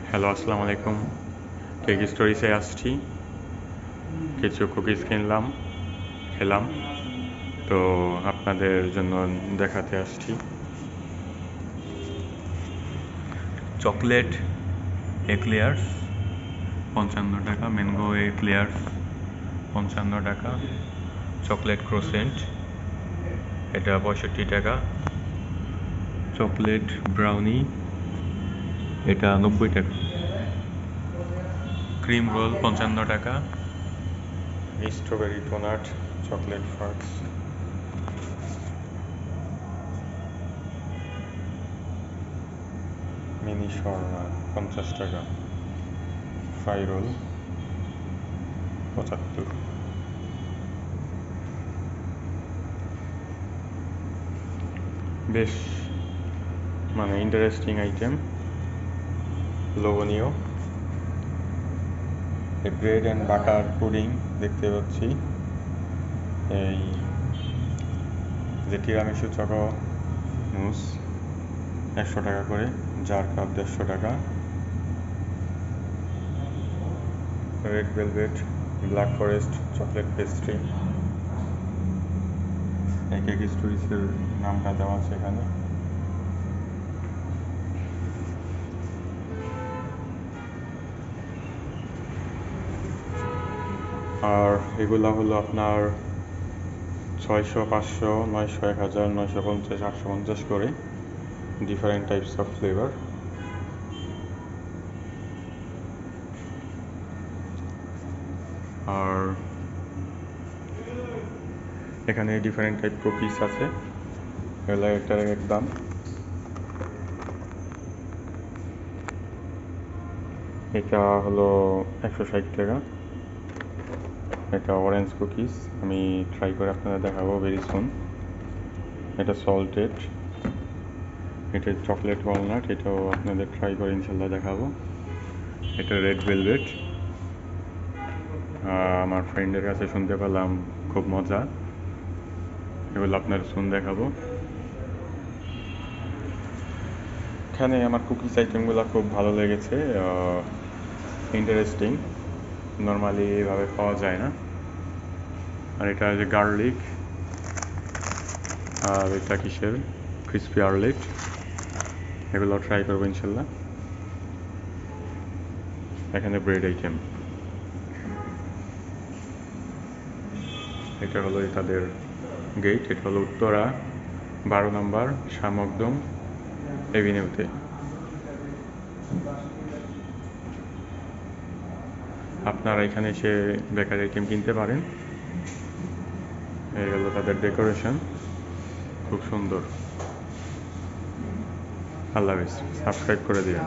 Hello, আসসালামু আলাইকুম। Cake স্টোরিসে আসছি। কিছু কুকিজ কিনলাম, খেলাম, তো আপনাদের জন্য দেখাতে আসছি। চকলেট এক্লেয়ার্স 55 টাকা, ম্যাঙ্গো এক্লেয়ার্স 55 টাকা, চকলেট ক্রোসেন্ট এটা 65 টাকা, চকলেট ব্রাউনি এটা 90 টাকা, ক্রিম রোল 55 টাকা, স্ট্রবেরি ডোনাট, চকলেট ফার্টস, মিনি শর্মা 50 টাকা, ফ্রাই রোল 75। বেশ ইন্টারেস্টিং আইটেম, লোভনীয়। এই ব্রেড অ্যান্ড বাটার পুডিং দেখতে পাচ্ছি, এই যে তিরামিসু চকো মুস 100 টাকা করে, জার কাপ 150 টাকা, red velvet, black forest chocolate pastry. এক এক স্টোরিসের নামটা দেওয়া আছে এখানে। আর এগুলা হলো আপনার 600, 500, 900, 1000, 950, 850 করে, ডিফারেন্ট টাইপস অফ ফ্লেভার। আর এখানে ডিফারেন্ট টাইপ কুকিজ আছে, এগুলো এটার এক দাম। এটা হলো 160 টাকা। এটা অরেঞ্জ কুকিজ, আমি ট্রাই করে আপনাদের দেখাবো ভেরি সুন। এটা সল্টেড, এটা চকলেট ওয়ালনাট, এটাও আপনাদের ট্রাই করে ইনশাল্লাহ দেখাবো। এটা রেড ভেলভেট, আমার ফ্রেন্ডের কাছে শুনতে পেলাম খুব মজা, এগুলো আপনার সুন দেখাবো। এখানে আমার কুকিজ আইটেমগুলো খুব ভালো লেগেছে, ইন্টারেস্টিং, নর্মালি এভাবে পাওয়া যায় না। আর এটা যে গার্লিক, আর এটা কিসের ক্রিসপি আর্লিট, এগুলো ট্রাই করবো ইনশাল্লাহ। এখানে ব্রেড আইটেম, এটা হলো তাদের গেট, এটা হলো উত্তরা 12 নম্বর শামকদম এভিনিউতে। আপনারা এখানে এসে বেকারি আইটেম কিনতে পারেন। এই হলো তাদের ডেকোরেশন, খুব সুন্দর। আল্লাহ হাফেজ, সাবস্ক্রাইব করে দিন।